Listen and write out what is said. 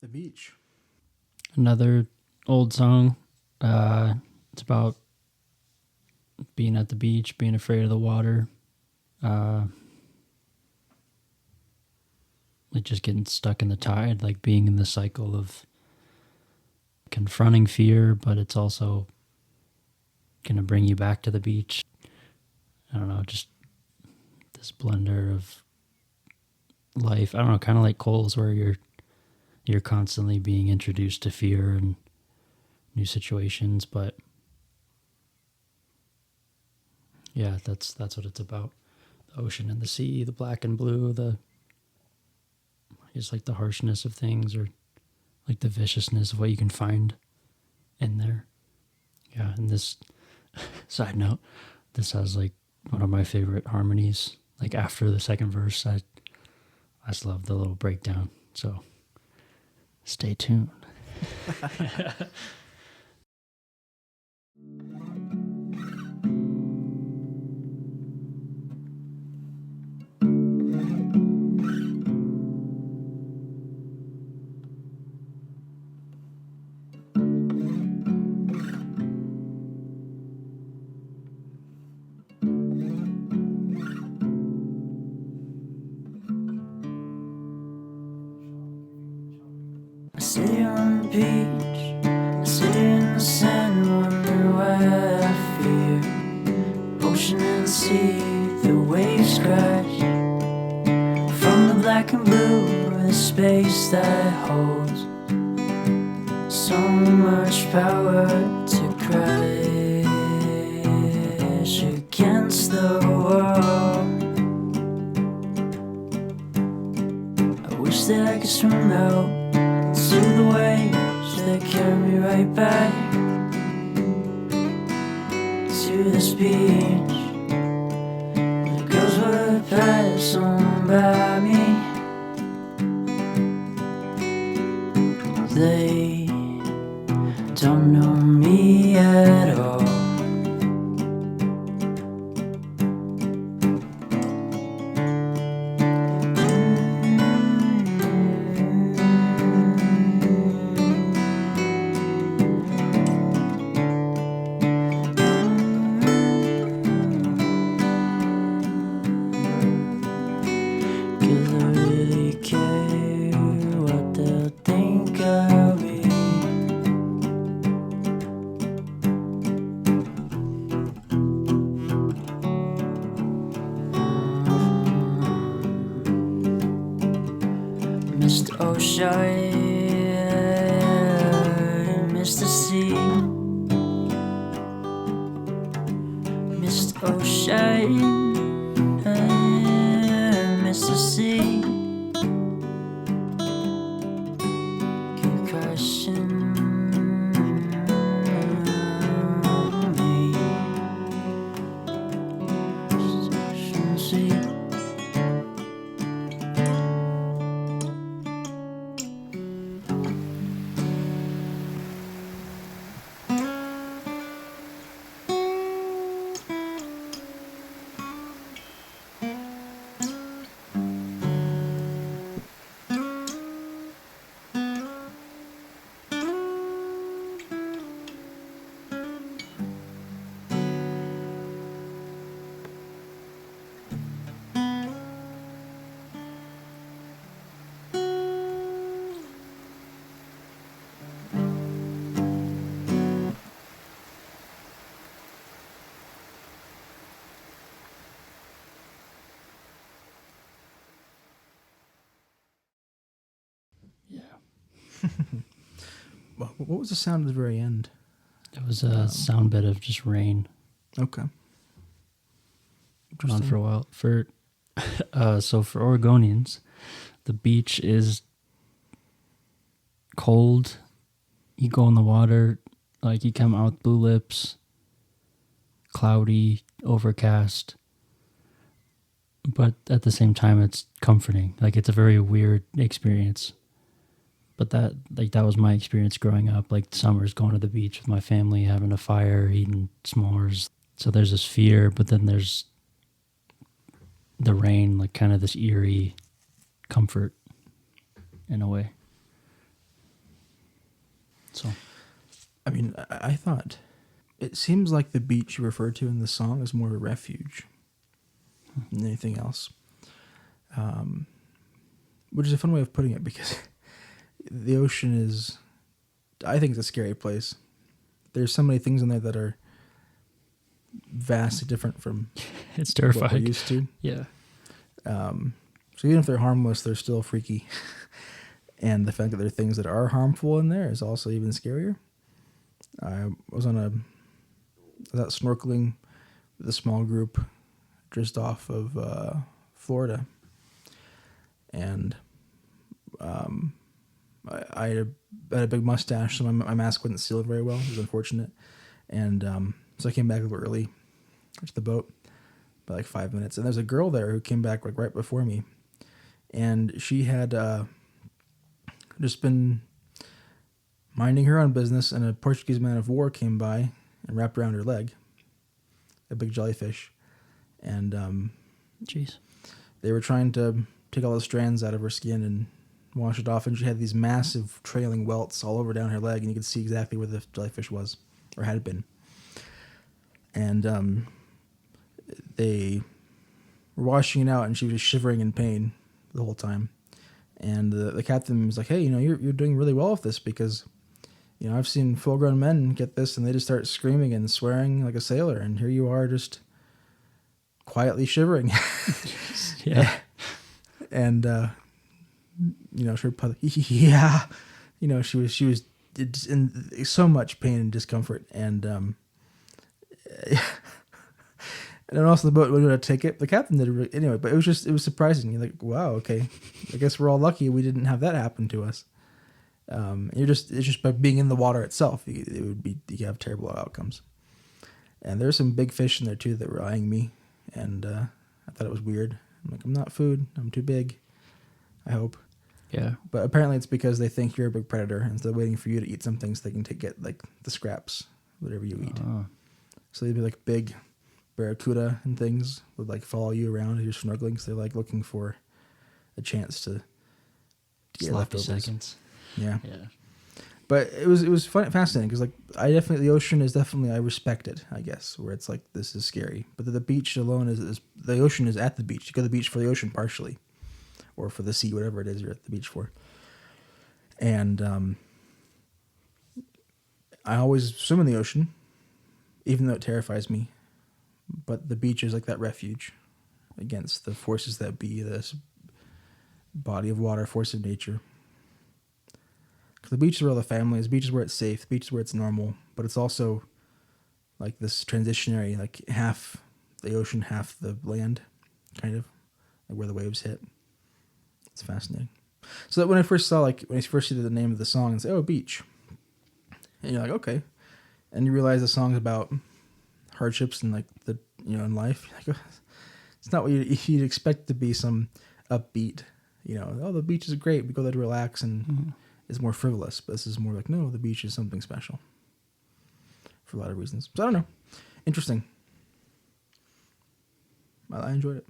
The beach. Another old song. It's about being at the beach, being afraid of the water. Like just getting stuck in the tide, like being in the cycle of confronting fear, but it's also going to bring you back to the beach. I don't know, just this blender of life. I don't know, kind of like Cole's, where you're constantly being introduced to fear and new situations, but yeah, that's what it's about. The ocean and the sea, the black and blue, just like the harshness of things, or like the viciousness of what you can find in there. Yeah, and this side note, this has like one of my favorite harmonies. Like after the second verse, I just love the little breakdown. So stay tuned. I sit on the beach, I sit in the sand, wonder why I fear. Ocean and sea, the waves crash from the black and blue, the space that holds so much power to crash against the wall. I wish that I could swim out to the waves that carry me right back to this beach. The girls would pass on by me. They don't know me at all. Mr. Ocean, Mr. Sea, Mr. Ocean, Mr. Sea, keep crashing me, Mr. Ocean, Sea. What was the sound at the very end? It was a sound bit of just rain. Okay. On for a while. So for Oregonians, the beach is cold. You go in the water, like you come out blue lips, cloudy, overcast. But at the same time, it's comforting. Like it's a very weird experience. But that was my experience growing up. Like summers, going to the beach with my family, having a fire, eating s'mores. So there's this fear, but then there's the rain, like kind of this eerie comfort in a way. So I mean, I thought it seems like the beach you referred to in the song is more of a refuge than anything else. Which is a fun way of putting it because the ocean is, I think it's a scary place. There's so many things in there that are vastly different from it's what we're terrifying. used to. Yeah. So even if they're harmless, they're still freaky. And the fact that there are things that are harmful in there is also even scarier. I was out snorkeling with a small group just off of Florida. And I had a big mustache, so my mask wouldn't seal very well. It was unfortunate. And so I came back a little early to the boat by like 5 minutes. And there's a girl there who came back like right before me. And she had just been minding her own business, and a Portuguese man of war came by and wrapped around her leg, a big jellyfish. And Jeez. they were trying to take all the strands out of her skin and wash it off, and she had these massive trailing welts all over down her leg, and you could see exactly where the jellyfish was, or had been. And they were washing it out, and she was shivering in pain the whole time. And the captain was like, "Hey, you're doing really well with this, because I've seen full-grown men get this and they just start screaming and swearing like a sailor, and here you are just quietly shivering." Yeah. And she yeah, she was in so much pain and discomfort, and and then also the boat went to take it. The captain did it anyway, but it was surprising. You're like, wow, okay, I guess we're all lucky we didn't have that happen to us. It's just by being in the water itself, you could have terrible outcomes. And there's some big fish in there too that were eyeing me, and I thought it was weird. I'm like, I'm not food. I'm too big, I hope. Yeah. But apparently it's because they think you're a big predator, and so they're waiting for you to eat something so they can get like the scraps, whatever you eat. So they'd be like big barracuda and things would like follow you around as you're snorkeling, so they're like looking for a chance to get Sloppy leftovers. seconds. Yeah. Yeah. But it was fun, fascinating, because the ocean is definitely, I respect it, I guess, where it's like, this is scary. But the beach alone is the ocean is at the beach. You go to the beach for the ocean partially, or for the sea, whatever it is you're at the beach for. And I always swim in the ocean, even though it terrifies me. But the beach is like that refuge against the forces that be, this body of water, force of nature. The beach is where all the family is. The beach is where it's safe. The beach is where it's normal. But it's also like this transitionary, like half the ocean, half the land, kind of, like where the waves hit. It's fascinating. So that when I first see the name of the song and say, "Oh, beach," and you're like, okay, and you realize the song's about hardships and like in life. You're like, oh, it's not what you'd expect to be, some upbeat. The beach is great. We go there to relax and. Is more frivolous, but this is more like, no, the beach is something special for a lot of reasons. So I don't know. Interesting. I enjoyed it.